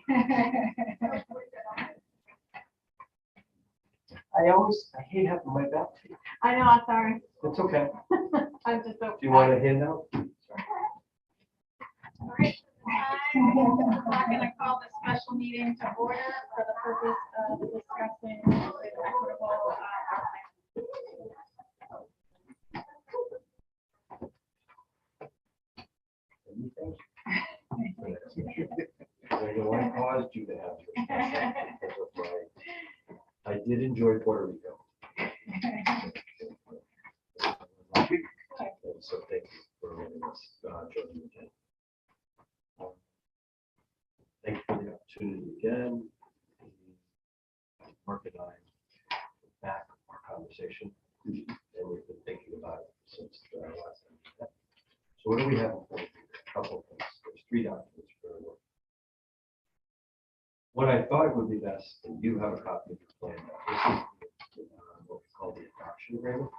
I hate having my back to you. I know, I'm sorry. It's okay. I'm just so. Do you want a handout? All right. We're going to call the special meeting to order for the purpose of discussing the equitable outline. Anything? I know I caused you to have your I did enjoy Puerto Rico. And so thank you for letting us join you again. Thank you for the opportunity again. Mark and I back our conversation, and we've been thinking about it since our last time we met. So what do we have in front of you? A couple of things. There's 3 documents for the work. What I thought would be best, and you have a copy of the plan. This is what we call the adoption agreement.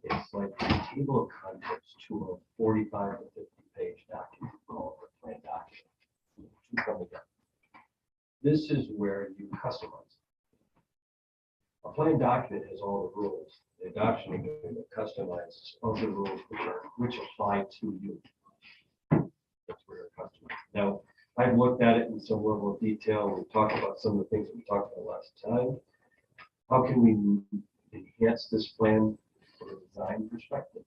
It's like a table of contents to a 45 to 50 page document called the plan document. Two come together. This is where you customize. A plan document has all the rules. The adoption agreement customizes all the rules which apply to you. That's where you're customized. Now, I've looked at it in some level of detail. We talked about some of the things we talked about last time. How can we enhance this plan from a design perspective?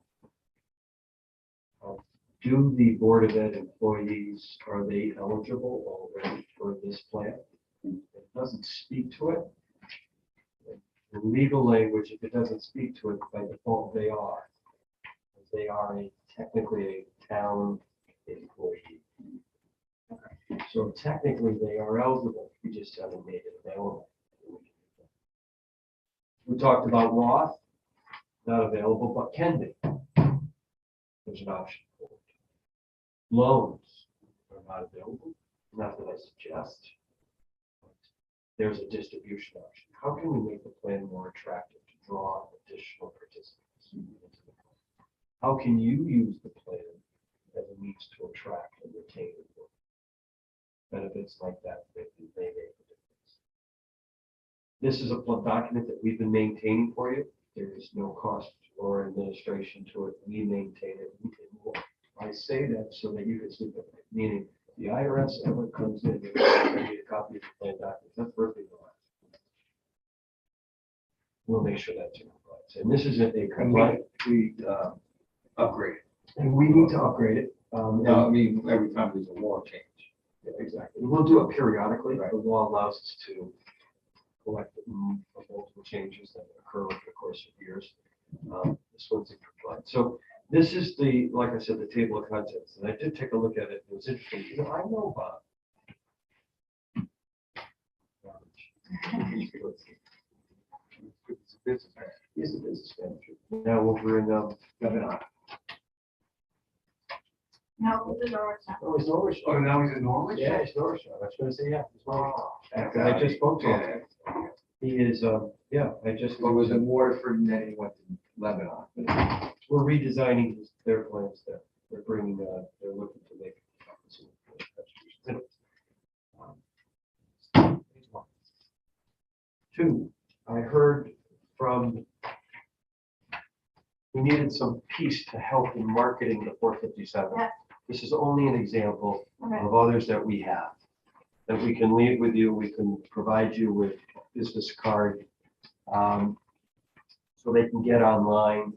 Do the Board of Ed employees, are they eligible already for this plan? It doesn't speak to it. The legal language, if it doesn't speak to it, by default, they are. They are technically a town employee. So technically, they are eligible. We just haven't made it available. We talked about Roth, not available, but can be. There's an option for it. Loans are not available, not that I suggest. But there's a distribution option. How can we make the plan more attractive to draw additional participants into the plan? How can you use the plan as a means to attract and retain employees? Benefits like that may make a difference. This is a document that we've been maintaining for you. There is no cost or administration to it. We maintain it. I say that so that you can sleep at night, meaning the IRS ever comes in and gives you a copy of the plan document. That's perfectly fine. We'll make sure that's in compliance. And this is a compliant. We upgrade. And we need to upgrade it. No, I mean, every time there's a law change. Yeah, exactly. We'll do it periodically. Right. The law allows us to collect multiple changes that occur over the course of years. This one's in compliance. So this is the, like I said, the table of contents. And I did take a look at it. It was interesting. You know, I know Bob. He's a businessman. He's a business manager. Now over in Lebanon. No, this is ours. Oh, he's Norwich. Oh, now he's in Norwich? Yeah, he's Norwich. I was going to say, yeah. He's Norwich. Because I just spoke to him. He is, yeah, I just. Well, it was in Waterford and then he went to Lebanon. We're redesigning their plans there. They're bringing, they're looking to make. Two, I heard from, we needed some piece to help in marketing the 457. Yeah. This is only an example Okay. of others that we have, that we can leave with you. We can provide you with a business card, so they can get online.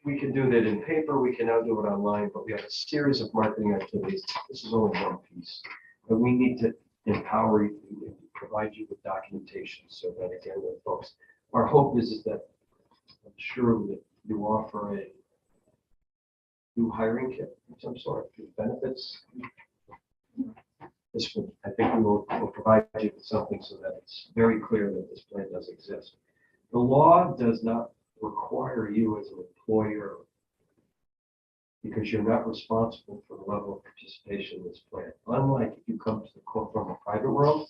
We can do that in paper, we can now do it online, but we have a series of marketing activities. This is only one piece. But we need to empower you, and provide you with documentation so that again, with folks, our hope is that I'm sure that you offer a new hiring kit of some sort, benefits. This one, I think we will provide you with something so that it's very clear that this plan does exist. The law does not require you as an employer, because you're not responsible for the level of participation in this plan. Unlike if you come to the court from a private world,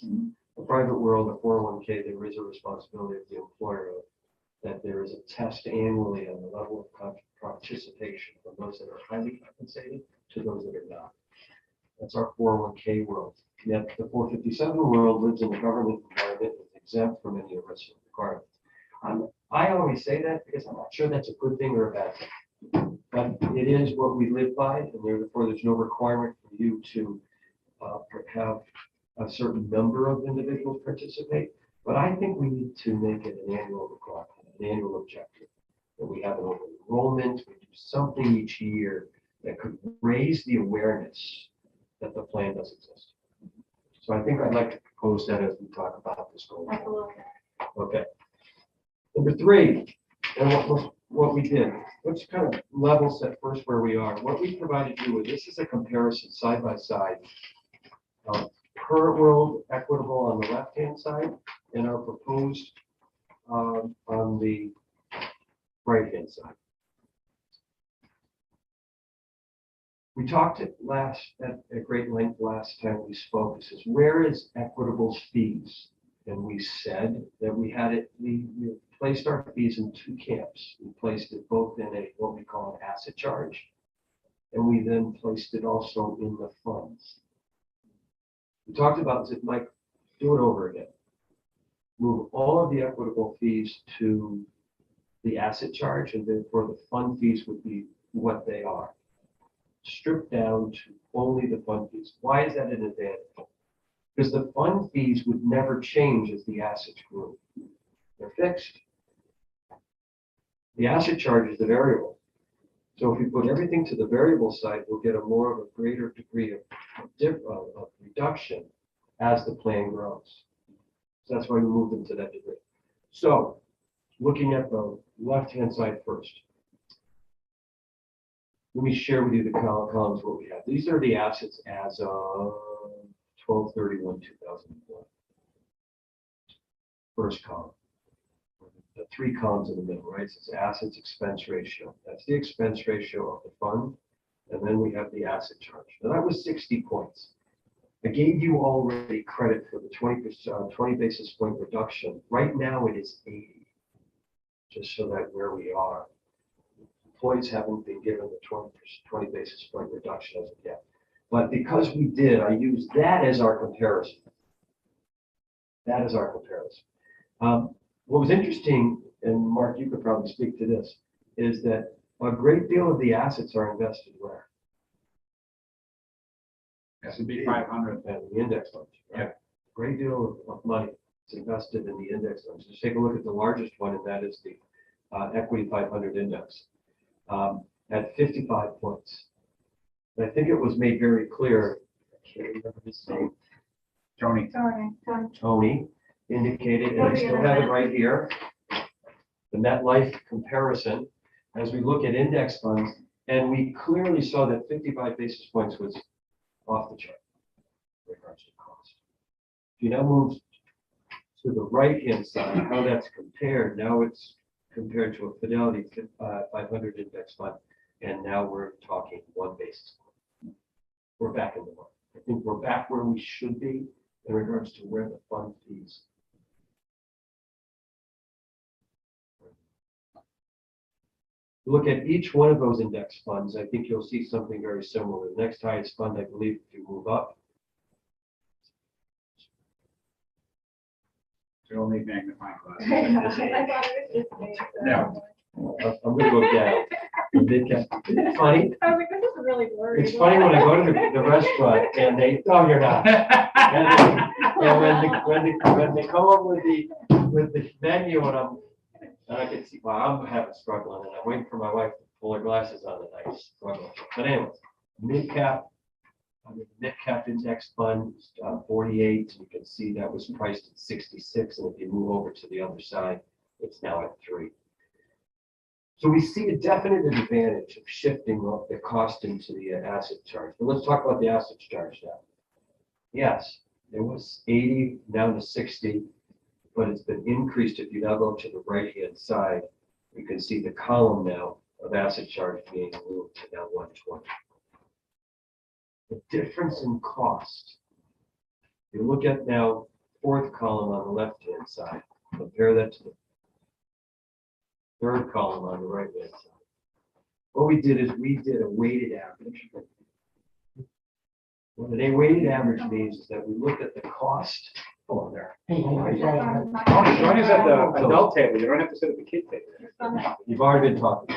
a 401k, there is a responsibility of the employer that there is a test annually on the level of participation from those that are highly compensated to those that are not. That's our 401k world. Yet the 457 world lives in a government environment that's exempt from any ERISA requirements. I always say that because I'm not sure that's a good thing or a bad thing. But it is what we live by, and therefore there's no requirement for you to have a certain number of individuals participate. But I think we need to make it an annual requirement, an annual objective. That we have an open enrollment, we do something each year that could raise the awareness that the plan does exist. So I think I'd like to propose that as we talk about this going forward. Okay. Number 3, and what we did, let's kind of level set first where we are. What we provided you with, this is a comparison side by side of per world equitable on the left-hand side and our proposed on the right-hand side. We talked at great length last time we spoke. It says, where is equitable fees? And we said that we placed our fees in 2 camps. We placed it both in what we call an asset charge, and we then placed it also in the funds. We talked about this, Mike, do it over again. Move all of the equitable fees to the asset charge, and therefore the fund fees would be what they are. Stripped down to only the fund fees. Why is that an advantage? Because the fund fees would never change as the assets grew. They're fixed. The asset charge is the variable. So if we put everything to the variable side, we'll get a greater degree of reduction as the plan grows. So that's why we moved them to that degree. So looking at the left-hand side first. Let me share with you the columns what we have. These are the assets as of 12/31/2001. First column. The 3 columns in the middle, right? So it's assets expense ratio. That's the expense ratio of the fund. And then we have the asset charge. Now that was 60 points. I gave you already credit for the 20 basis point reduction. Right now it is 80. Just so that where we are. Employees haven't been given the 20 basis point reduction as of yet. But because we did, I used that as our comparison. That is our comparison. What was interesting, and Mark, you could probably speak to this, is that a great deal of the assets are invested where? S&P 500. And the index funds. Right? Yeah. A great deal of money is invested in the index funds. Just take a look at the largest one, and that is the equity 500 index at 55 points. And I think it was made very clear. I can't remember his name. Tony indicated, and I still have it right here. The MetLife comparison as we look at index funds, and we clearly saw that 55 basis points was off the chart in regards to cost. If you now move to the right-hand side, how that's compared, now it's compared to a Fidelity 500 index fund, and now we're talking 1 basis point. We're back in the market. I think we're back where we should be in regards to where the fund fees. Look at each one of those index funds. I think you'll see something very similar. The next highest fund, I believe, if you move up. So you'll need magnifying glasses. No. I'm going to go down. Isn't it funny? I was like, this is really blurry. It's funny when I go to the restaurant and they, oh, you're not. And when they come up with the menu and I can see, well, I'm having struggling and I'm waiting for my wife to pull her glasses on and I struggle. But anyways, mid-cap index fund, 48. You can see that was priced at 66. And if you move over to the other side, it's now at 3. So we see a definite advantage of shifting the cost into the asset charge. But let's talk about the asset charge now. Yes, it was 80 down to 60, but it's been increased. If you now go to the right-hand side, you can see the column now of asset charge being moved to now 120. The difference in cost. You look at now 4th column on the left-hand side. Compare that to the 3rd column on the right-hand side. What we did is we did a weighted average. What a weighted average means is that we look at the cost. Hold on there. Oh, join us at the adult table, you don't have to sit at the kid table. You've already been talking.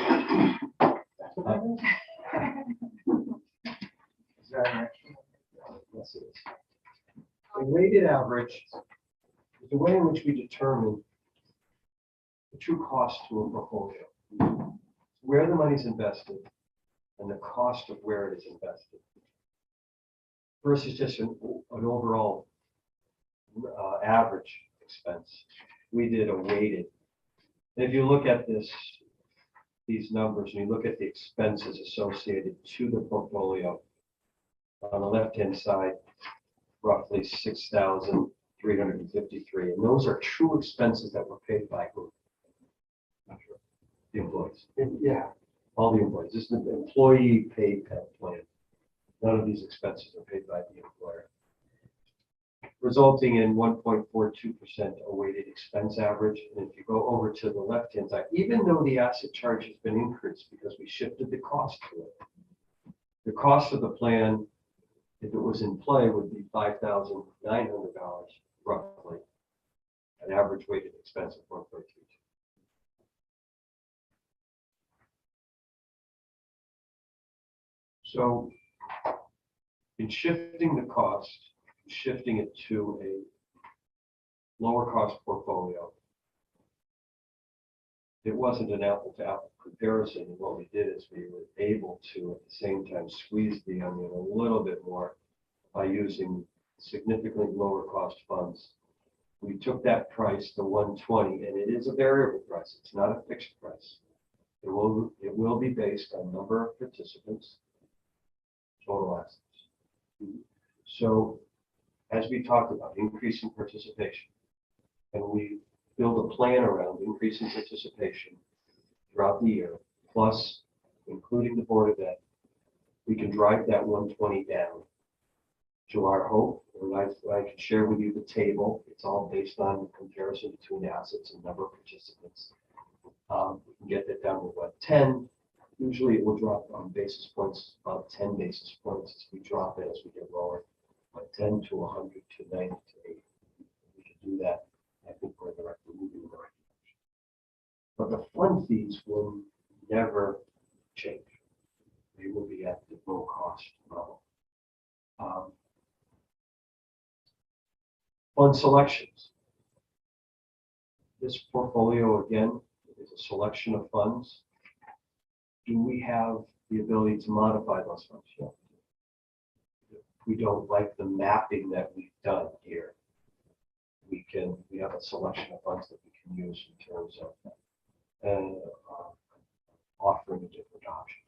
Yes, it is. A weighted average is the way in which we determine the true cost to a portfolio, where the money's invested and the cost of where it is invested versus just an overall average expense. We did a weighted. And if you look at these numbers, and you look at the expenses associated to the portfolio, on the left-hand side, roughly 6,353, and those are true expenses that were paid by who? The employees. Yeah, all the employees. This is the employee paid plan. None of these expenses are paid by the employer, resulting in 1.42% a weighted expense average. And if you go over to the left-hand side, even though the asset charge has been increased because we shifted the cost to it, the cost of the plan, if it was in play, would be $5,900 roughly, an average weighted expense of 1.32. So in shifting the cost, shifting it to a lower cost portfolio, it wasn't an apple to apple comparison. And what we did is we were able to at the same time squeeze the onion a little bit more by using significantly lower cost funds. We took that price to 120, and it is a variable price. It's not a fixed price. It will be based on number of participants, total assets. So as we talked about, increasing participation, and we build a plan around increasing participation throughout the year, plus including the Board of Ed, we can drive that 120 down to our hope. And I can share with you the table. It's all based on comparison between assets and number of participants. We can get that down to 110. Usually it will drop on basis points, about 10 basis points as we drop it as we get lower. 10 to 100 to 90 to 80. We can do that. I think we're moving in the right direction. But the fund fees will never change. They will be at the low cost level. Fund selections. This portfolio, again, is a selection of funds. Do we have the ability to modify those funds? Yeah. We don't like the mapping that we've done here. We have a selection of funds that we can use in terms of offering a different option.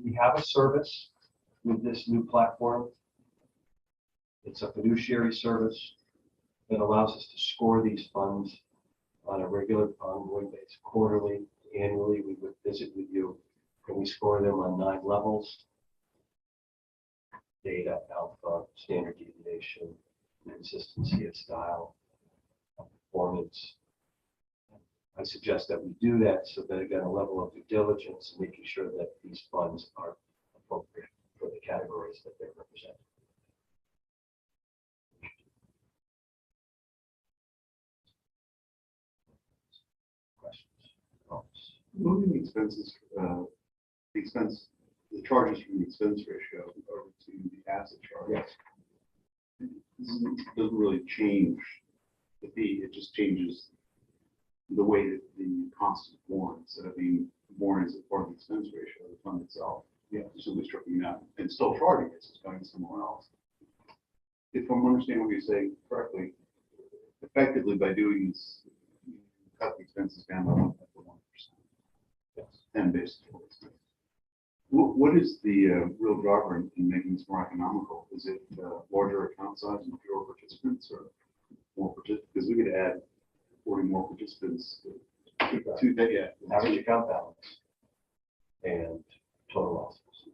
We have a service with this new platform. It's a fiduciary service that allows us to score these funds on a regular ongoing basis, quarterly, annually. We would visit with you. Can we score them on 9 levels? Data, alpha, standard deviation, consistency of style, performance. I suggest that we do that so that again, a level of due diligence, making sure that these funds are appropriate for the categories that they represent. Questions? Comments? Moving the expenses, the charges from the expense ratio over to the asset charge. Yes. This doesn't really change the fee, it just changes the way that the cost is borne. Instead of being borne as a part of the expense ratio, the fund itself, simply stripping out and still charging it, it's going somewhere else. If I'm understanding what you're saying correctly, effectively by doing this, you cut the expenses down by 1%. Yes. 10 basis points. What is the real driver in making this more economical? Is it larger account size and fewer participants, or more participants? Because we could add 40 more participants to that. Yeah. Average account balance and total losses.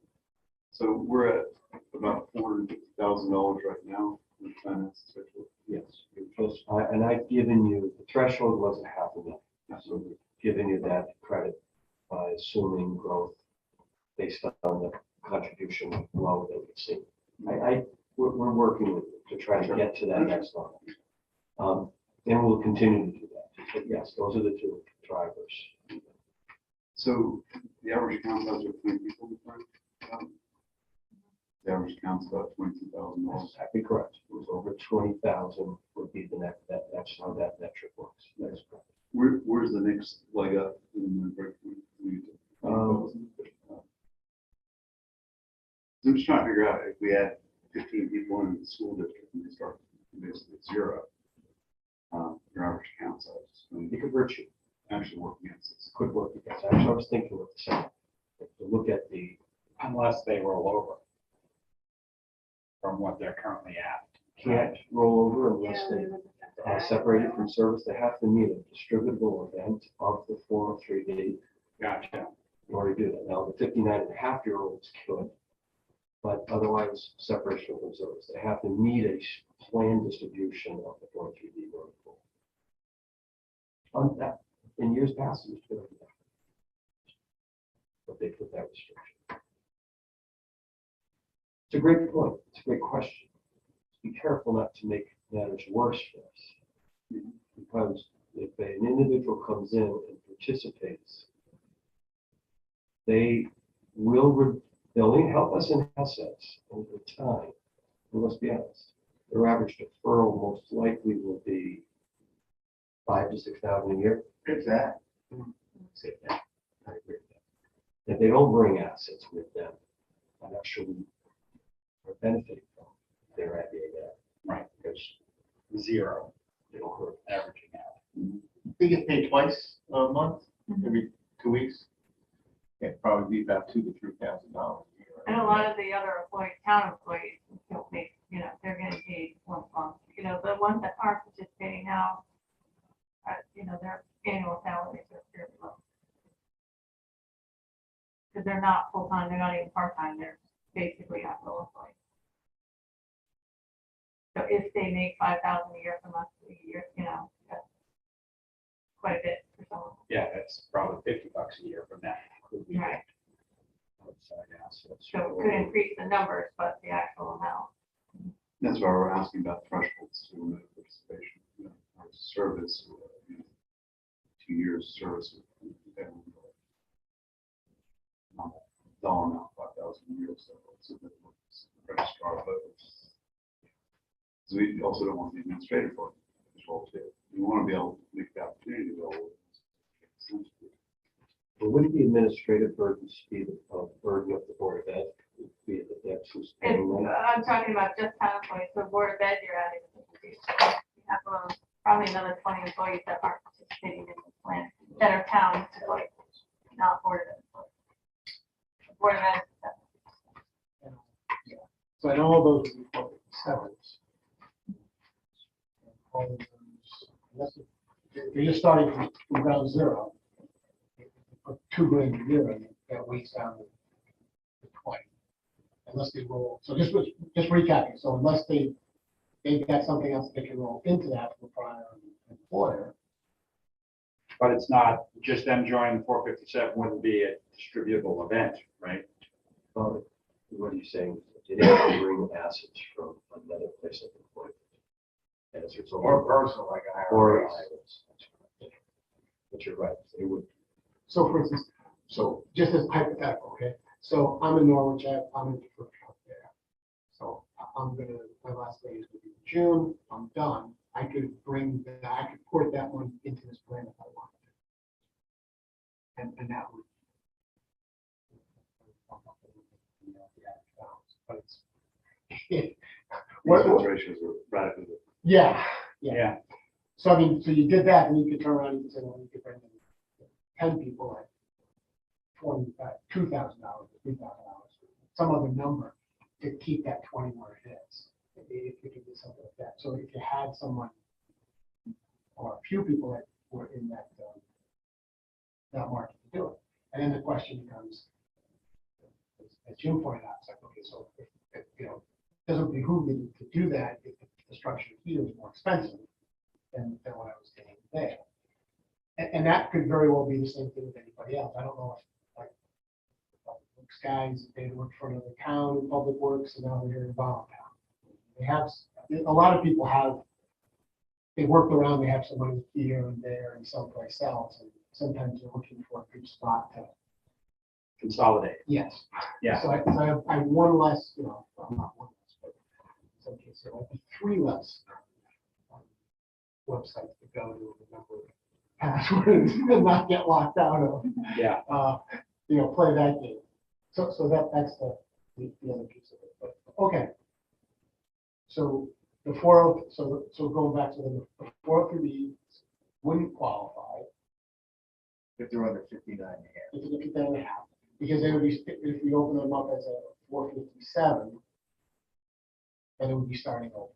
So we're at about $450,000 right now in finance special. Yes. And I've given you, the threshold was $500,000. So we've given you that credit by assuming growth based on the contribution lower than we've seen. We're working with it to try to get to that next level. And we'll continue to do that. But yes, those are the two drivers. So the average account size of 20 people, the average account's about $22,000. Exactly correct. It was over 20,000 would be the next, that's how that metric works. That's correct. Where's the next leg up in the breakthrough? I'm just trying to figure out if we add 15 people in the school district and they start basically at zero, your average account size. It could hurt you. Actually work against it. Could work because actually I was thinking of the same. To look at the, Unless they roll over from what they're currently at. can't roll over unless they are separated from service. They have to meet a distributable event of the 403D Gotcha. in order to do that. Now, the 59.5-year-olds could, but otherwise separation from service. They have to meet a planned distribution of the 403D going forward. On that, in years past, it was good. But they put that restriction. It's a great point. It's a great question. Be careful not to make matters worse for us. Because if an individual comes in and participates, they'll help us in assets over time. And let's be honest, their average deferral most likely will be 5,000 to 6,000 a year. It's that. Say that. I agree with that. If they don't bring assets with them, I'm not sure we are benefiting from their idea there. Right, because zero, It'll hurt. averaging out. They get paid twice a month, every 2 weeks. It'd probably be about $2,000 to $3,000 a year. And a lot of the other employees, town employees, don't make, they're getting paid once a month. The ones that aren't participating now, their annual salaries are fairly low. Because they're not full-time, they're not even part-time, they're basically at low employees. So if they make 5,000 a year from us a year, that's quite a bit for someone. Yeah, that's probably $50 a year from that. Right. Outside assets. So it could increase the numbers, but the actual amount. That's why we're asking about thresholds to limit participation. Our service, 2 years service. Dollar amount, 5,000 a year, so it's a bit of a registrar, but so we also don't want the administrative work as well too. We want to be able to make the opportunity available. But wouldn't the administrative burdens be the burden of the Board of Ed? Would be the debts who's paying them? I'm talking about just town employees, so Board of Ed, you're adding. We have probably another 20 employees that aren't participating in the plan, that are town employees, not Board of Ed employees. Board of Ed. So in all those salaries. If you're just starting from ground zero, you put $2,000 a year in it, that weighs down to 20. Unless they roll, so just recapping, so unless they've got something else they can roll into that from a prior employer. But it's not just them joining the 457 wouldn't be a distributable event, right? What are you saying? Did they bring assets from another place of employment? As a result Or of- personal, like Or IRS. IRS. But you're right, they would. So for instance, so just as hypothetical, okay? So I'm in Norwich, I'm in deferred health there. So my last day is gonna be June, I'm done. I could port that money into this plan if I wanted to. And that would. But it's. Those ratios are radically different. Yeah. Yeah. So I mean, so you did that, and you could turn around and say, well, you could bring in 10 people at $2,000, $3,000, some other number to keep that 20 where it is. If you could do something like that. So if you had someone or a few people that were in that market to do it, and then the question becomes, as Jim pointed out, it's like, okay, so if it doesn't behoove me to do that if the structure here is more expensive than what I was getting there. And that could very well be the same thing with anybody else. I don't know if, like, Works guys, they work for another town, Public Works, and now they're here in Voluntown. They have, a lot of people have, they work around, they have somebody here and there and someplace else, and sometimes they're looking for a good spot to, Consolidate. yes. Yeah. So I have one less, well, not one less, but in some cases, there might be three less websites to go to, remember passwords, and not get locked out of. Yeah. Play that game. So that's the other piece of it. But, okay. So the so going back to the 403B wouldn't qualify If they're under 59 and a half. if you look at that and a half, because they would be, if we open them up as a 457, then it would be starting over.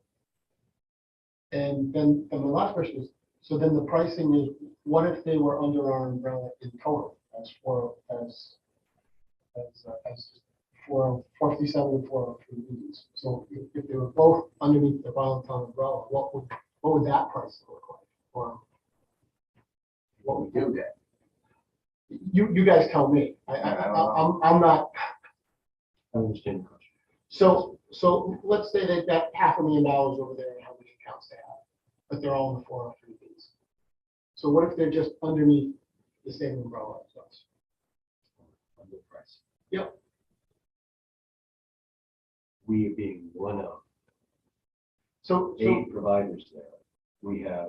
And then the last question is, so then the pricing is, what if they were under our umbrella in total as 457 and 403Bs? So if they were both underneath the Voluntown umbrella, what would that price look like? Or What we do then? you guys tell me. I'm not. I understand the question. So let's say they've got $500,000 over there and how many accounts they have, but they're all in the 403Bs. So what if they're just underneath the same umbrella as us? Under price. Yep. We being one of So 8 providers there, we have,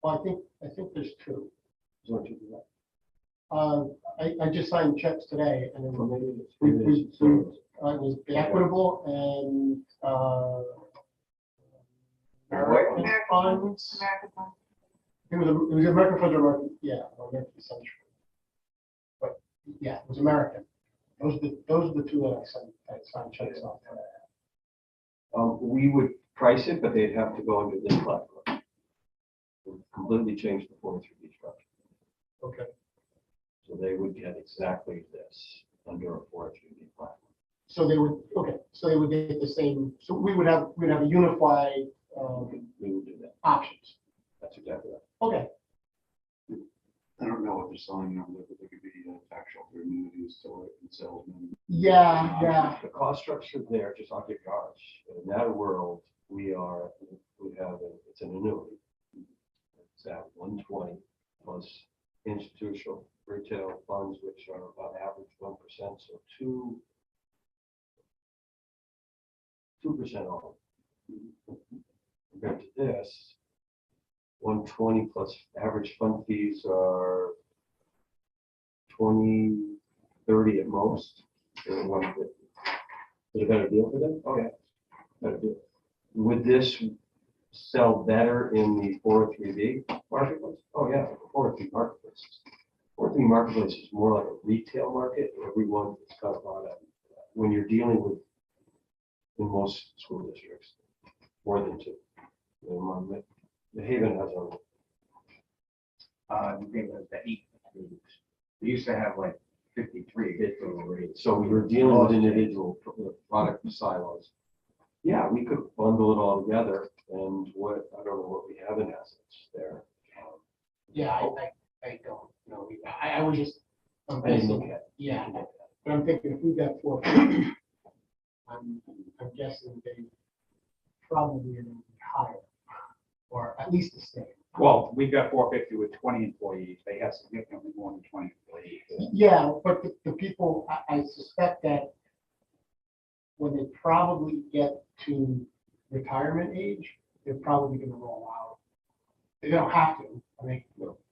well, I think there's two. don't you do that? I just signed checks today, and it Well, was, maybe it's- we- maybe we- it's service. it was Equitable and American Funds. American Fund. It was American Funds or American, yeah, or American Century. But yeah, it was American. Those are the two that I signed checks on today. We would price it, but they'd have to go under this platform. It would completely change the 403B structure. Okay. So they would get exactly this under a 403B platform. So they would, so they would get the same, so we'd have a unified We would do that. options. That's exactly right. Okay, I don't know what they're selling over there, but there could be tax shelter annuities to it and salesmen. yeah. The cost structure there, just I'll give you ours. In that world, we have, it's an annuity. It's at 120 plus institutional retail funds, which are about average 1%, so 2% off. Compared to this, 120 plus average fund fees are 20, 30 at most. So 150. Is it a better deal for them? Okay, better deal. Would this sell better in the 403B marketplace? Oh yeah, 403 marketplace. 403 marketplace is more like a retail market. Everyone is kind of on it. When you're dealing with, in most school districts, more than 2. The Haven has a. You think it was the 8. We used to have like 53. So we were dealing with individual product silos. Yeah, we could bundle it all together, and I don't know what we have in assets there. Yeah, I don't know. I was just, I'm I didn't look guessing, at. yeah, but I'm thinking if we've got 450, I'm guessing they probably are going to be higher, or at least the same. Well, we've got 450 with 20 employees. They have significantly more than 20 employees. Yeah, but the people, I suspect that when they probably get to retirement age, they're probably going to roll out. They don't have to. I mean,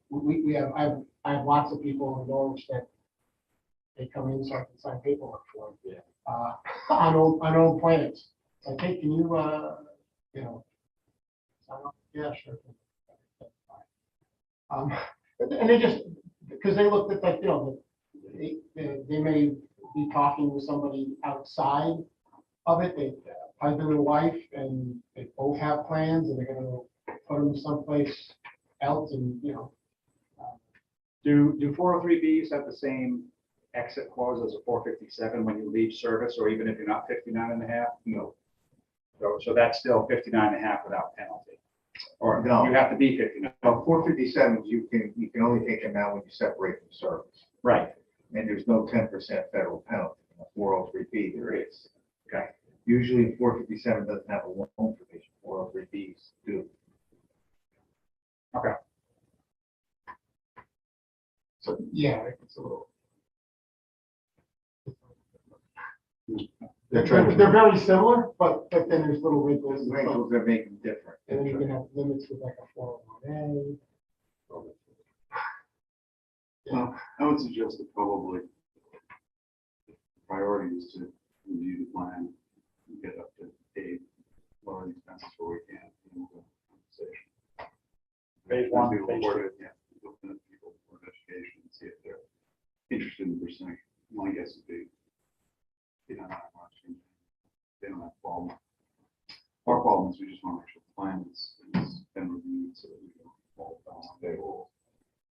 we have, I have lots of people in Norwich that they come in so I can sign paperwork for them. Yeah. On old plans. It's like, hey, can you, sign up? Yeah, sure. And they just, because they looked at like, they may be talking with somebody outside of it, they, husband and wife, and they both have plans, and they're gonna put them someplace else, and, Do 403Bs have the same exit clause as a 457 when you leave service, or even if you're not 59 and a half? No. So that's still 59 and a half without penalty? Or No. you have to be 59? Now, 457, you can only take them out when you separate from service. Right. And there's no 10% federal penalty. In a 403B, there is. Okay. Usually 457 doesn't have a loan provision, 403Bs do. Okay. So, yeah, it's a little. They're trying to- They're very similar, but then there's little wrinkles. Those wrinkles that make them different. And then you can have limits with like a 401A. Well, I would suggest that probably the priority is to review the plan, and get up to date, lower the expenses where we can, and the compensation. Phase one, Maybe we'll phase work it, yeah, looking at people for education and see if they're interested in pursuing. My guess would be, not much. They don't have a problem. Our problem is we just want to make sure the plan is been reviewed so that we don't fall down on day old.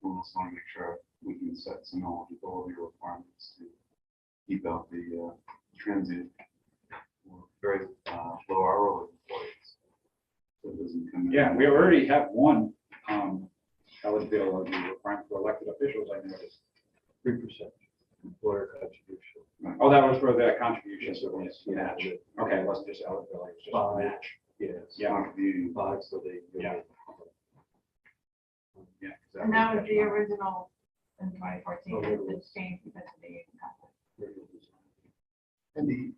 We also want to make sure we can set some eligibility requirements to keep out the transient or very low hourly employees. So it doesn't come in. Yeah, we already have one eligibility requirement for elected officials, I noticed. 3% employer contribution. Oh, that was for the contribution, so it's match. Okay, it wasn't just eligibility, it was just a Five. match. Yes. Yeah. Contributing. Five, so they. Yeah. Yeah, 'cause And that was the would- original in 2014, it's changed because of the union conflict. And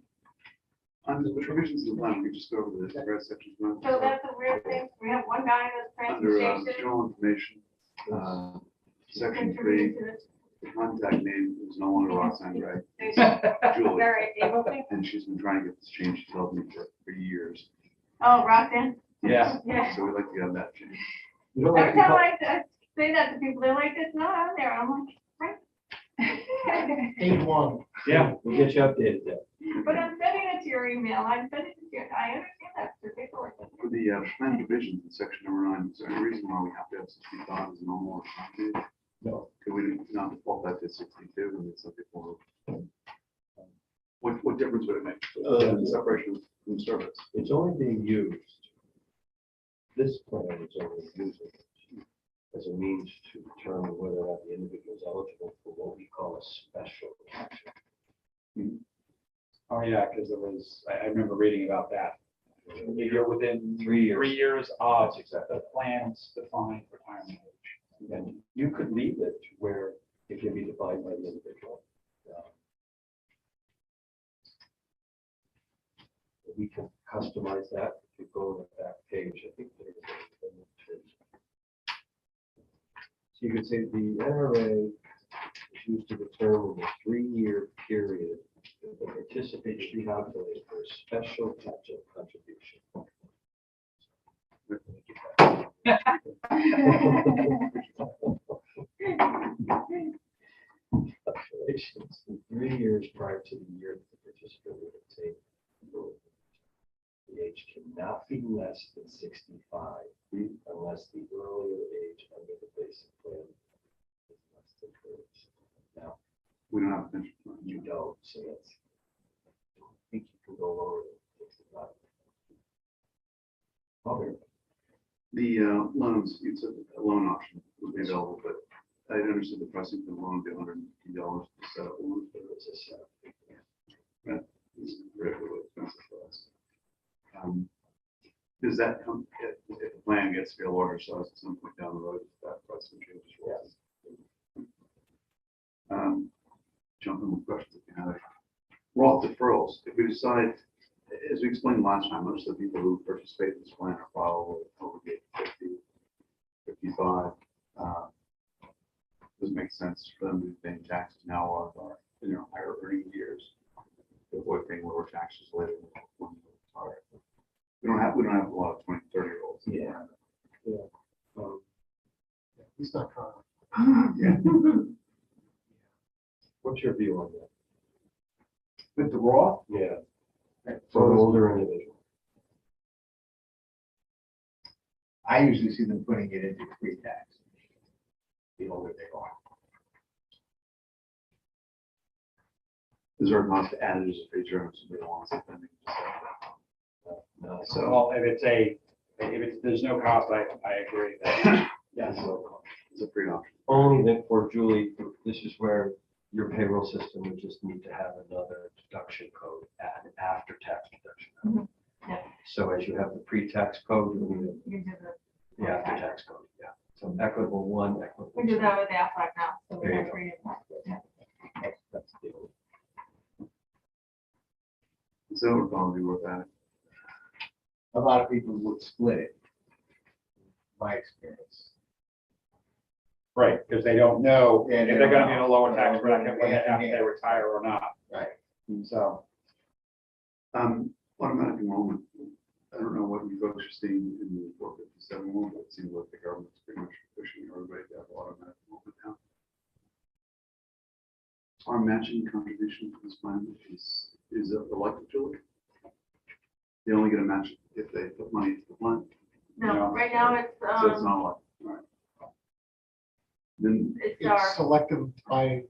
under the provisions of the plan, we just go over the rest sections. So that's a weird thing, we have one guy that's Under transportation. general information, section contributing 3, to this. the contact name is no longer Roxanne Gray, They- Julie, Very able to. and she's been trying to get this changed, she told me for years. Oh, Roxanne? Yeah. Yeah. So we'd like to have that changed. You don't have Every to time call- I say that to people, they're like, it's not on there. I'm like, right. 8-1. Yeah, We'll get you updated then. But I'm sending it to your email. I'm sending it to you. I understand that. The paperwork. For the plan provisions in section number 9, is there any reason why we have to have 65 as a normal or something? No. Could we not default that to 62 and it's something more? What difference would it make? The separation from service. It's only being used. This plan is only using it as a means to determine whether or not the individual is eligible for what we call a special action. oh yeah, because it was, I remember reading about that. If you're within 3 years. 3 years of the plan's defined retirement age. And you could leave it where it can be defined by the individual. We can customize that. If you go to the back page, I think there's so you could say the NRA is used to determine the 3-year period that the participant should calculate for a special catch-up contribution. Calculations in 3 years prior to the year that the participant would obtain. The age cannot be less than 65 unless the earlier age under the basic plan is less than 30. Now, We don't have a pension plan. you don't, so that's, I don't think you can go lower than 65. Okay. The loans, you said a loan option would be available, but I understood the pricing for the loan would be $150 to set up a loan. There is a set. That is really expensive for us. Does that come, if the plan gets to be a larger size at some point down the road, that price will change as well? Jumping with questions if you have. Roth deferrals, if we decide, as we explained last time, most of the people who participate in this plan are probably over the age of 50, 55. Does it make sense for them to be paying taxes now or in their higher earning years? To avoid paying lower taxes later when they retire. We don't have a lot of 20, 30-year-olds. Yeah. Yeah. He's not trying. Yeah. What's your view on that? With the Roth, Yeah. For an older individual. I usually see them putting it into pre-tax. The older they are. Is there a cost to add it as a feature if somebody wants it? Then they can decide that. No, So well, there's no cost, I agree. That- Yes. It's a free option. Only that for Julie, this is where your payroll system would just need to have another deduction code, an after-tax deduction code. Yeah. So as you have the pre-tax code, you need You do the. the after-tax code, yeah. So equitable one, equitable We do two. that with the Aflac now, so we There you have go. three. That's the deal. So it would probably be worth that. A lot of people would split it. My experience. Right, because they don't know Yeah, if they they're don't gonna be in know. a lower tax bracket when Yeah, after yeah. they retire or not. Right. So, Automatic enrollment, I don't know what you folks are seeing in the 457 one, but it seems like the government's pretty much pushing everybody to have automatic enrollment now. Our matching contribution to this plan is elected to it. They only get a match if they put money into the plan, No, right now it's, so it's not elected, all right. Then, it's our, It's selective by,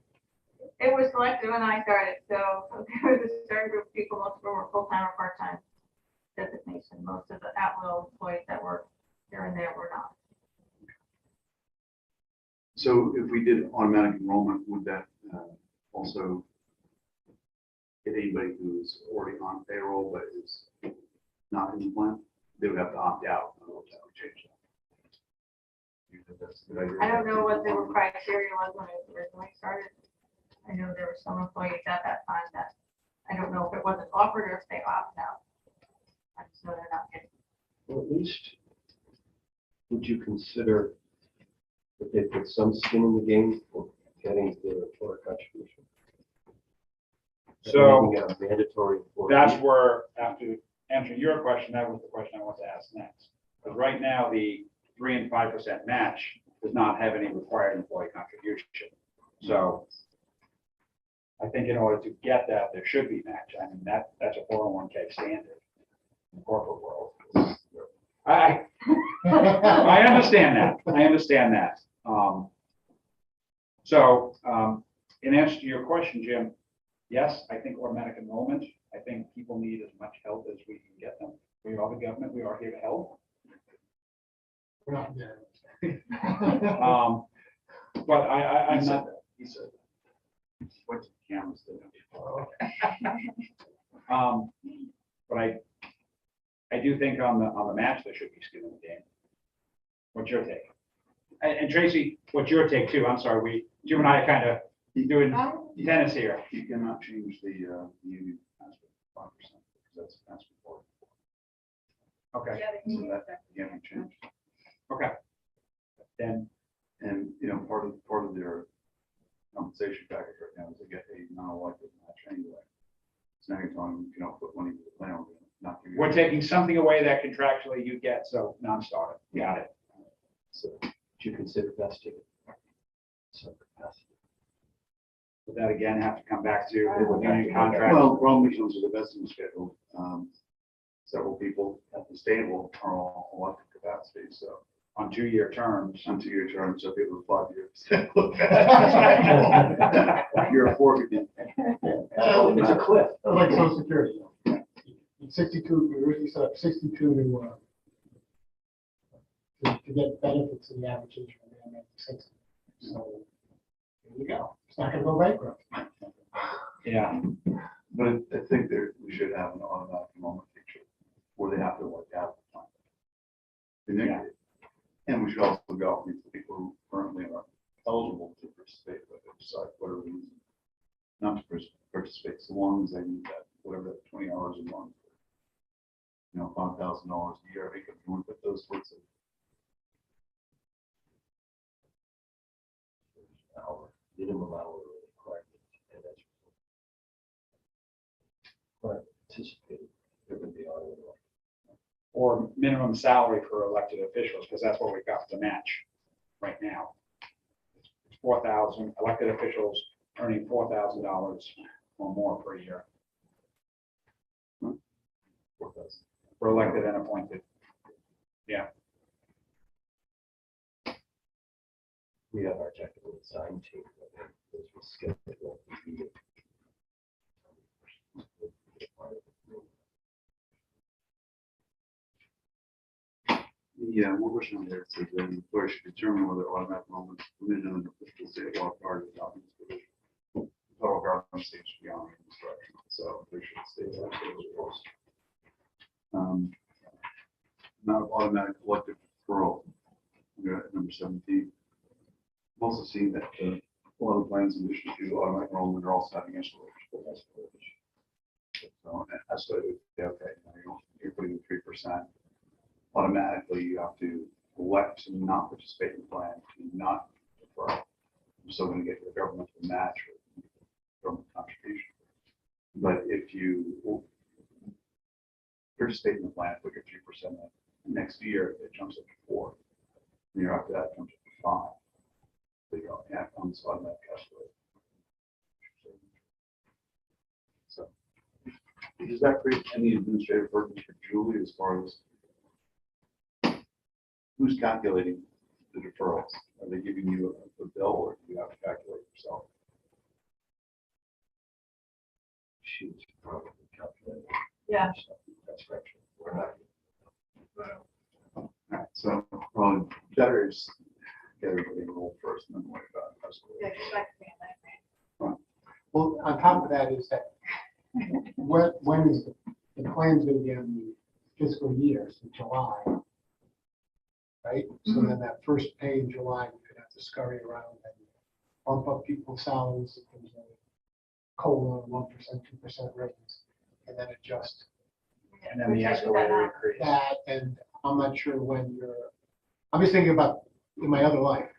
it was selected when I started, so there was a certain group of people, most of them were full-time or part-time designation. Most of the at-will employees that were here and there were not. so if we did automatic enrollment, would that also get anybody who's already on payroll but is not in the plan? They would have to opt out. I don't know if that would change that. You think that's a good idea? I don't know what the criteria was when it originally started. I know there were some employees at that time that, I don't know if it wasn't offered or if they opted out. I just know they're not getting. Well, at least, would you consider that they put some skin in the game for getting the employer contribution? So Making it a mandatory. employee? that's where, after answering your question, that was the question I want to ask next. Because right now, the 3 and 5% match does not have any required employee contribution. So I think in order to get that, there should be match. I mean, that's a 401k standard in the corporate world. I understand that. I understand that. In answer to your question, Jim, yes, I think automatic enrollment, I think people need as much help as we can get them. We are the government, we are here to help. we're not there. But I'm He said not, that. He said that. What's the cameras doing? but I do think on the match, there should be skin in the game. What's your take? And Tracy, what's your take too? I'm sorry, Jim and I kind of doing tennis here. You cannot change the union aspect 5%, because that's past before. Okay, So that can't be changed. okay. Then, And, part of their compensation package right now is they get a non-elected match anyway. So now you're telling them, if you don't put money into the plan, we're gonna not give you. we're taking something away that contractually you get, so non-starter. Got it. So, would you consider vesting? Some capacity. But that again, have to come back to would have to union come back. contract. Well, problem comes with the vesting schedule. Several people at the stable are all elected capacity, so On 2-year terms. on 2-year terms, so people with 5 years. You're a forfeit. It's a cliff. Like social security. 62, we originally set up 62 to get benefits in the average age of a man at 60. So, here you go. It's not gonna go bankrupt. Yeah. But I think we should have an automatic enrollment feature where they have to like have the plan. Yeah. And we should also go with the people who currently are eligible to participate, but they decide whatever reason not to participate, so long as they need that, whatever, 20 hours a month. $5,000 a year, they can put those sorts of. Minimum hour requirement, and that's. But anticipated, there would be on. Or minimum salary for elected officials, because that's what we got for the match right now. It's 4,000, elected officials earning $4,000 or more per year. 4,000. For elected and appointed. Yeah. We have our technical design team. Those will schedule the meeting. Yeah, one question on there, it says the employer should determine whether automatic enrollment is permitted under the fiscal state law prior to adopting this provision. federal government seems to be on in this direction, so they should stay that course. Not automatic collective deferral, we're at number 17. I'm also seeing that a lot of plans in addition to automatic enrollment are also having escalators. So that's what it would be, okay, you're putting in 3%. Automatically, you have to elect to not participate in the plan, to not defer. You're still going to get your governmental match or government contribution. But if you participate in the plan, put your 3% in, next year, it jumps up to 4. The year after that, it jumps up to 5. So you go, yeah, on this automatic escalator. So, does that create any administrative burden for Julie as far as who's calculating the deferrals? Are they giving you a bill, or do you have to calculate yourself? She's probably calculating. Yeah. That's right. We're not. All right, so probably better is get everybody enrolled first and then worry about Yeah, escalator. 'cause that could be a nightmare. Well, on top of that is that when is the plan's gonna be on the fiscal year, so July, right? So then that first pay in July, you could have to scurry around and bump up people's salaries if there's a COLA, 1%, 2% raise, and then adjust And then the escalator increase. that, and I'm not sure when I'm just thinking about in my other life,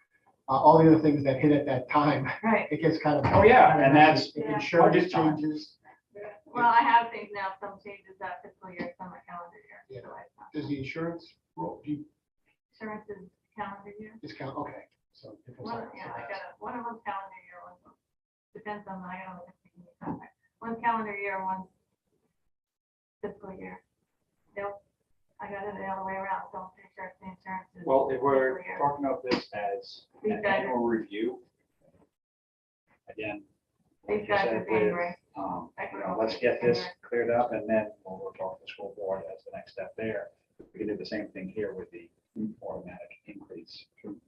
all the other things that hit at that time, Right. it gets kind of. Oh, yeah, and that's If Yeah. insurance budget time. changes, Well, I have things now, some changes that fiscal year, some are calendar year. Yeah. so it's not- does the insurance, do you Insurance is calendar year. discount, okay, so. different One, sides. yeah, I got it. One of them's calendar year, one depends on, I don't know. If it's in the contract. One's calendar year, one's fiscal year. Nope, I got it the other way around, so the insurance is. Well, if we're fiscal year. talking about this as These an guys are- annual review, again. like These you guys said, are January. let's get this cleared up, and then we'll talk to the school board as the next step there. We can do the same thing here with the automatic increase,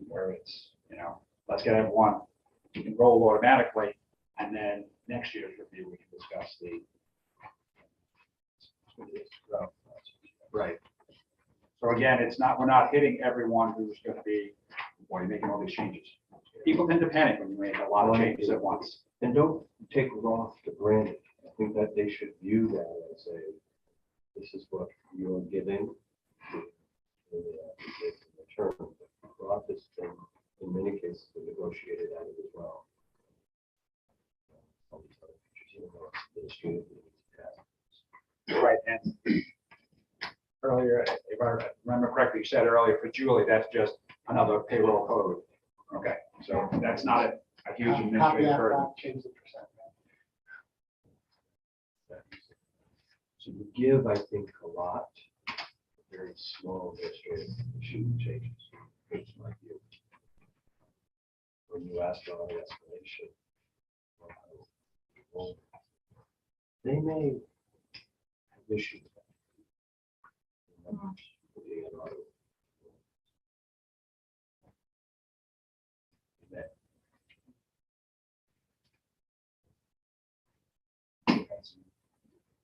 where it's, let's get everyone enrolled automatically, and then next year's review, we can discuss the. Right. So again, we're not hitting everyone who's going to be, boy, you're making all these changes. People tend to panic when you make a lot of changes at once. And don't take Roth for granted. I think that they should view that as this is what you're giving in return. Roth has been, in many cases, been negotiated out of as well. Right, and earlier, if I remember correctly, you said earlier for Julie, that's just another payroll code. Okay, so that's not a huge Copy administrative that, burden. change the percent. So you give, I think, a lot, very small administrative changes. That's my view. When you ask about the escalation, well, they may have issues.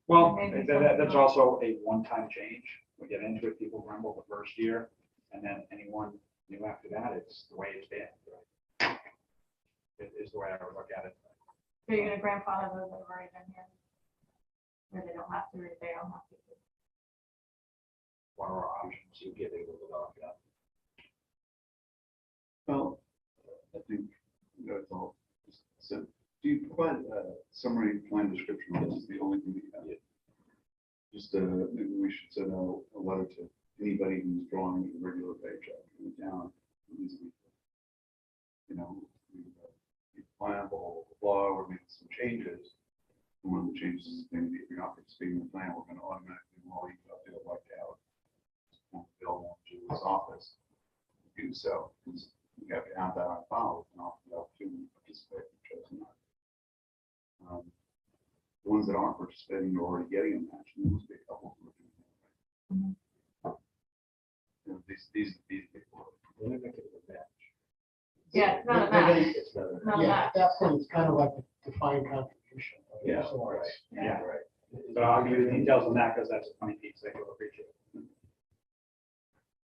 Well, Maybe that's also a one-time change. We get into it, people grumble the first year, and then anyone new after that, it's the way it's been. It is the way I would look at it. So you're gonna grandfather those that have already been here? Where they don't have to, or they don't have to. One of our options, you get able to knock it out. Well, I think that's all. So, do you provide a summary plan description? This is the only thing that you have. Just, maybe we should send out a letter to anybody who's drawing a regular paycheck in the town. We plan, blah, blah, blah, we're making some changes. And one of the changes is going to be, if you're not participating in the plan, we're going to automatically roll you up to like out. Bill to his office. Do so, because you have to have that on file, and offer the opportunity to participate, which is not. The ones that aren't participating are already getting a match, and there must be a couple who are doing that. These people. They're not getting a match. Yeah, it's not a They- match. they- It's not a match. Not a Yeah, match. at that point, it's kind of like the defined contribution. Yeah, So right. it's- Yeah. Right. But I'll give you the details on that because that's a funny piece. I will appreciate it.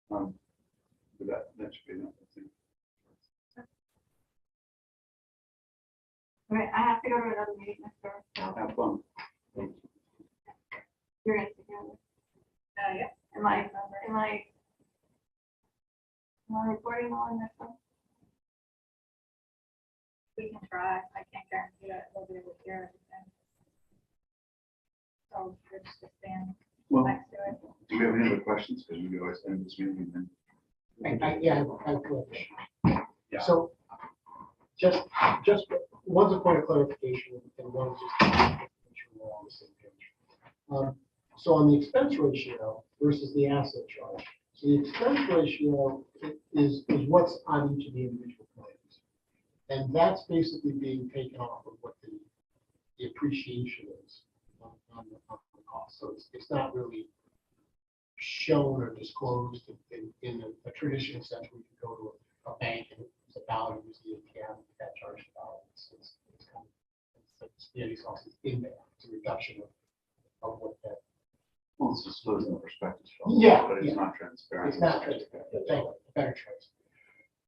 But that should be enough, I think. All right, I have to go to another meeting next door, so Have fun. you're gonna sit down. Yeah. Am I reporting on this one? We can try. I can't guarantee that we'll be able to hear everything. So we're just stand Well, next to it. do we have any other questions? Because we could always end this meeting and then. Yeah, I could. Yeah. So, just, one's a point of clarification, and one's just to make sure we're all on the same page. So on the expense ratio versus the asset charge, so the expense ratio is what's on each of the individual plans. And that's basically being taken off of what the appreciation is on the cost. So it's not really shown or disclosed in a traditional sense where you can go to a bank and it's $1, use the ATM, that charge $1. It's kind of, it's in there. It's a reduction of what that. Well, it's disclosed in the prospectus. Yeah, But it's yeah. not transparent. It's not transparent. Thank you. Better choice.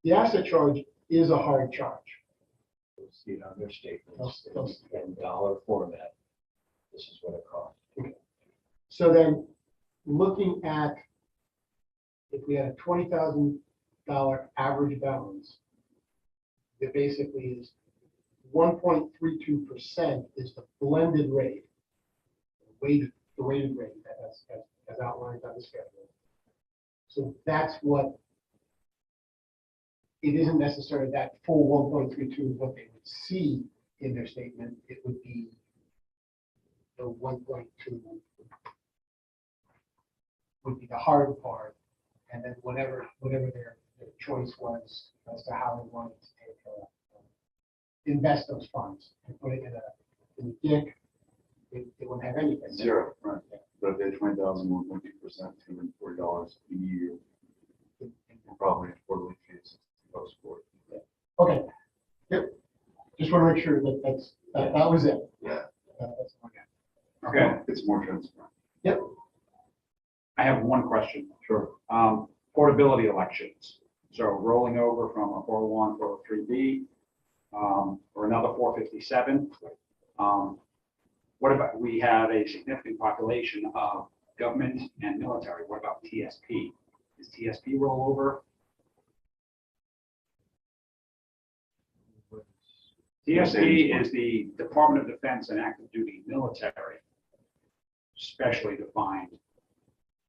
The asset charge is a hard charge. You'll see it on their statements Those- in dollar format. This is what it costs. So then, looking at, if we had a $20,000 average balance, it basically is 1.32% is the blended rate, the weighted rate that as outlined on the schedule. So that's what, it isn't necessarily that full 1.32 is what they would see in their statement. It would be the 1.2 would be the hard part, and then whatever their choice was as to how they wanted to take invest those funds and put it in a GIC, it wouldn't have anything. Zero, right. But if they had 20,000, 1.2%, $240 a year, probably quarterly fees, post board. Okay. Yep. Just want to make sure that was it. Yeah. That's all I got. Okay, It's more transparent. Yep. I have one question. Sure. Portability elections. So rolling over from a 401, 403B, or another 457. What about, we have a significant population of government and military. What about TSP? Is TSP rollover? TSP is the Department of Defense and Active Duty Military, specially defined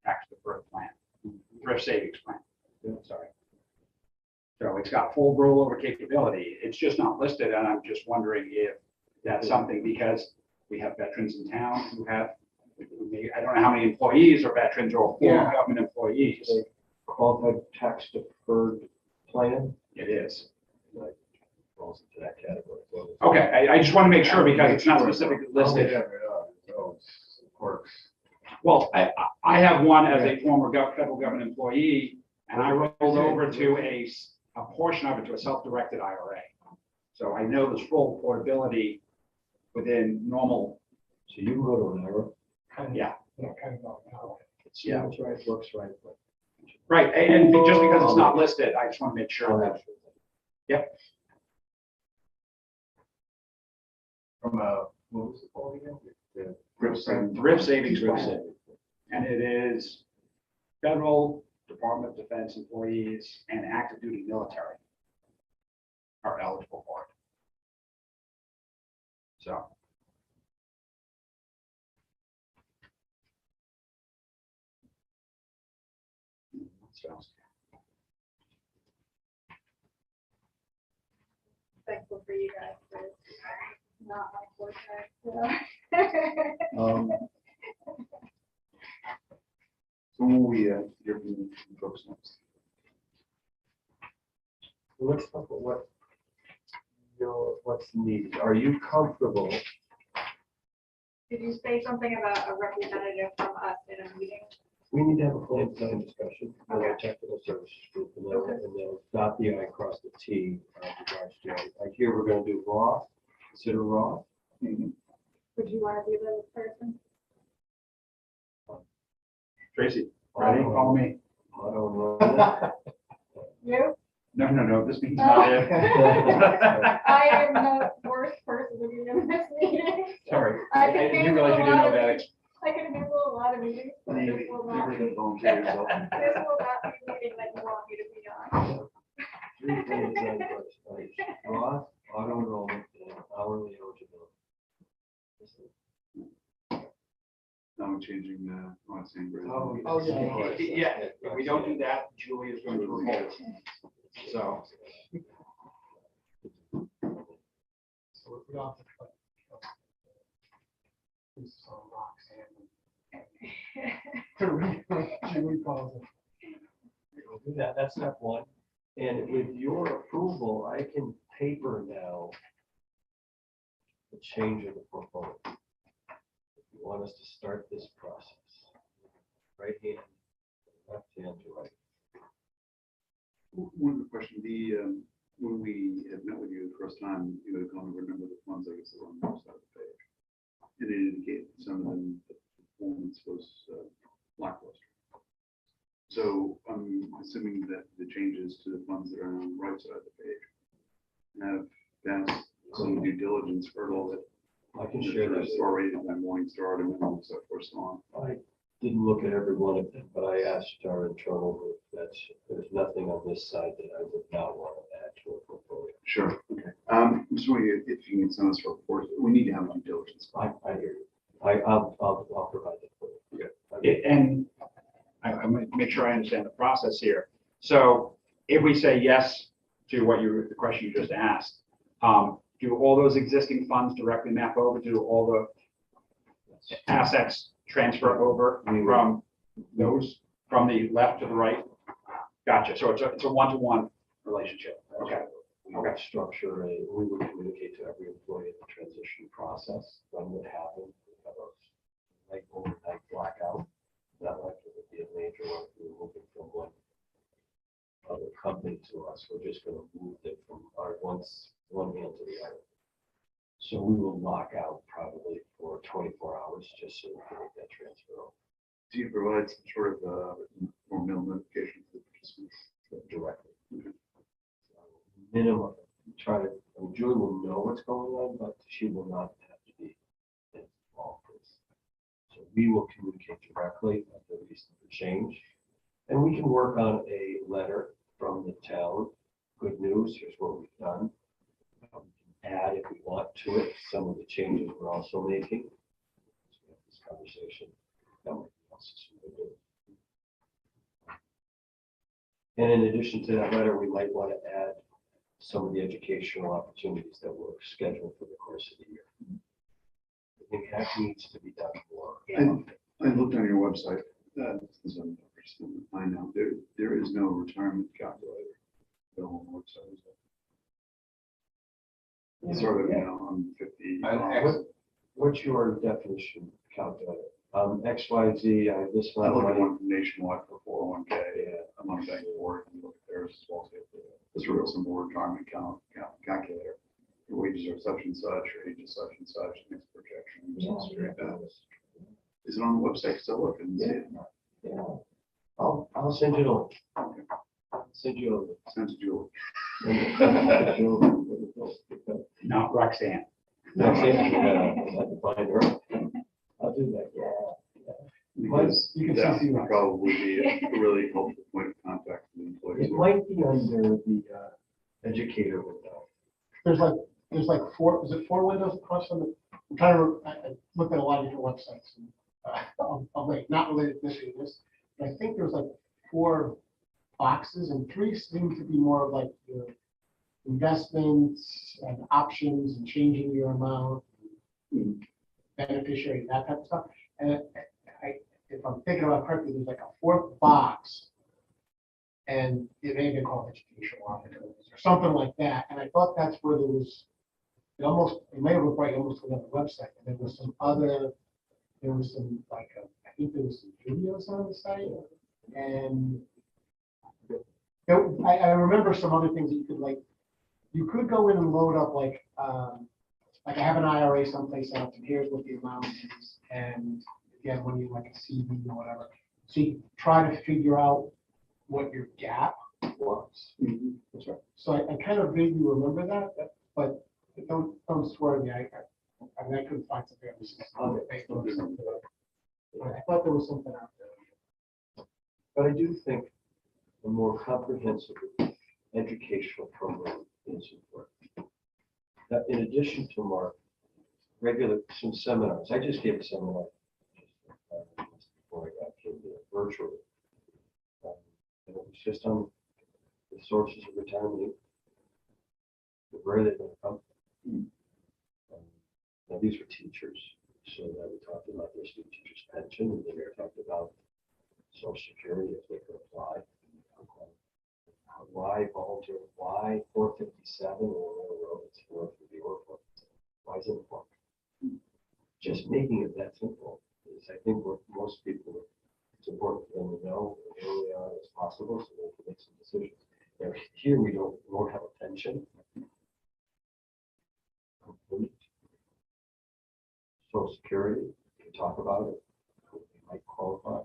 tax deferred plan, thrift savings plan. Sorry. So it's got full rollover capability. It's just not listed, and I'm just wondering if that's something, because we have veterans in town who have, I don't know how many employees are veterans or former government employees. Qualified tax deferred plan. It is. Like, falls into that category. Okay, I just want to make sure because it's not specifically listed. Well, I have one as a former federal government employee, and I rolled over to a portion of it to a self-directed IRA. So I know there's full portability within normal, So you can go to an IRA. Kind of, yeah, kind of how It sounds right, looks right. but- right. And just because it's not listed, I just want to make sure that, yep. From what was it called again? The Thrift savings Thrift plan. savings. And it is federal Department of Defense employees and active duty military are eligible for it. So. Thankful for you guys, but not my forte. Um, So when we hear from you folks next? Let's talk about what's needed. Are you comfortable? Did you say something about a representative from us in a meeting? We need to have a full time discussion with our technical services group, and they'll dot the I, cross the T. Regards to, I hear we're gonna do Roth, Consider Roth. Would you want to be the person? Tracy, ready? Call me. Auto enrollment. You? No, this means not it. I am the worst person to be in this meeting. Sorry. I I can didn't handle realize a you didn't lot know of that. meetings. I can handle a lot of meetings, but this will not be, this will not be the meeting that you want me to be on. Three things on website. Roth, auto enrollment, and hourly eligibility. Now we're changing, on saying. Oh, yeah. Yeah, if we don't do that, Julie is going to revolt. So, So we all have to put. This is on Roxanne. To read what Julie calls it. We'll do that. That's step one. And with your approval, I can paper now the change of the portfolio. If you want us to start this process, right hand, left hand to right. One other question, when we had met with you the first time, you had gone over a number of the funds, I guess, that were on the other side of the page. And it indicated some of them, the performance was lackluster. So I'm assuming that the changes to the funds that are on the right side of the page have passed some due diligence hurdle that I can share that. Star rated by Morningstar and so forth, so on. I didn't look at every one of them, but I asked our internal group, there's nothing on this side that I would not want to add to a portfolio. Sure, okay. I'm just wondering if you can send us a report. We need to have due diligence. I hear you. I'll provide that for you. Okay. and I'm going to make sure I understand the process here. So if we say yes to the question you just asked, do all those existing funds directly map over? Do all the assets transfer over from those, from the left to the right? Gotcha. So it's a one-to-one relationship. Okay. We would structure we would communicate to every employee in the transition process when would happen. We have a like overnight blackout. Not like it would be a major one. If we were moving from one other company to us. We're just going to move it from our one hand to the other. So we will lock out probably for 24 hours just so we can make that transfer over Do you provide some sort of formal notification to the participants? directly. Minimum, Julie will know what's going on, but she will not have to be involved. So we will communicate directly at the reason for change. And we can work on a letter from the town. Good news, here's what we've done. We can add, if we want to it, some of the changes we're also making. So we have this conversation. And in addition to that letter, we might want to add some of the educational opportunities that were scheduled for the course of the year. I think that needs to be done more. I looked on your website, I know there is no retirement calculator. The whole website is sort of, I'm 50. What's your definition calculator? XYZ, this I look at one. one from Nationwide for 401k. I'm on bank board and look at theirs as well. This real simple retirement calculator. Your wages are such and such, your age is such and such, next projection. Is it on the website? So look and see it. Yeah. I'll send you a link. Send you a link. Send to Julie. Not Roxanne. I'll find her. I'll do that. Yeah. Because You can that CC would Rox. probably be a really helpful point of contact for the employees. It might be under the educator window. There's like four, is it four windows across on the, I'm trying to, I looked at a lot of different websites. And, not related to this, but I think there's like 4 boxes and 3 seem to be more of like your investments and options and changing your amount, beneficiary, that type of stuff. And if I'm thinking about it correctly, there's like a 4th box, and it may have been called educational opportunities or something like that. And I thought that's where there was, it may have looked like almost another website. And there was some like, I think there was some videos on the site. And I remember some other things that you could go in and load up like like I have an IRA someplace else, and here's what the amount is, and again, when you like a CD or whatever. So you try to figure out what your gap was. That's right. So I kind of vaguely remember that, but don't swear to me, I mean, I couldn't find something. But I thought there was something out there. But I do think a more comprehensive educational program is important. That in addition to our regular, some seminars, I just gave a seminar just before I got here virtually. And it was just on the sources of retirement, where they're going to come from. Now, these were teachers, so that we talked about their student teacher's pension, and then we talked about Social Security if they could apply. Why volunteer? Why 457 or whatever it's 450 or 457? Why is it important? Just making it that simple is, I think, what most people, it's important for them to know as early on as possible so they can make some decisions. Now, here we won't have a pension. Complete. Social Security, we can talk about it, we might qualify.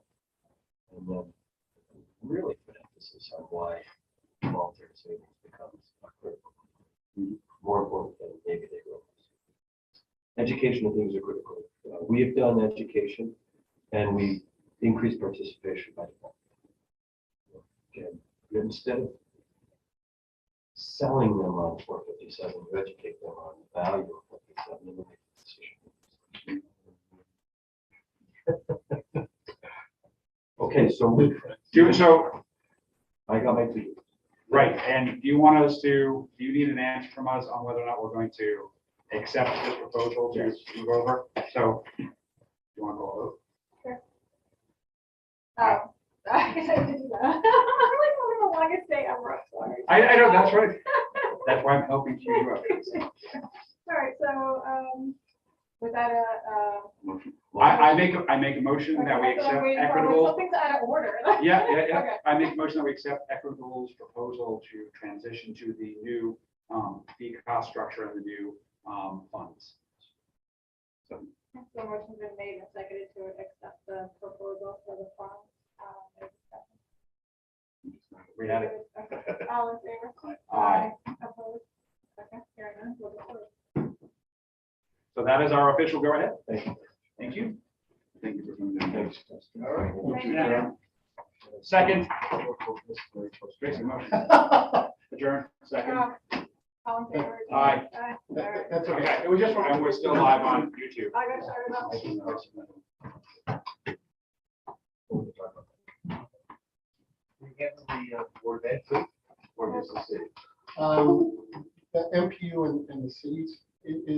And then really put emphasis on why voluntary savings becomes critical. More important than maybe they realize. Educational things are critical. We have done education and we increase participation by default. Again, instead of selling them on 457, you educate them on the value of 457 and they make the decision. Okay, so I got my two. Right, and do you want us to, do you need an answer from us on whether or not we're going to accept this proposal to move over? So, do you want to go over? Oh, I didn't know. I'm like, one of the longest day ever. Sorry. I know, that's right. That's why I'm helping you out. All right, so, was that I make a motion that we accept equitable. Something's out of order. Yeah. Okay. I make a motion that we accept Equitable's proposal to transition to the new fee cost structure and the new funds. So, So motion's been made and seconded to accept the proposal for the funds. we had it. Okay. All in favor? Aye. Opposed? Okay, hearing none, we'll go forward. So that is our official go ahead. Thank you. Thank you. Thank you for coming in. Thanks. All right. Thank you. Yeah. Second. Tracy, motion. Adjourn. Second. All in favor? Aye. Aye. All right. That's okay. Okay, it was just, and we're still live on YouTube. I got started off. We get the board of ed, too, or just the city? The MPU and the cities, it is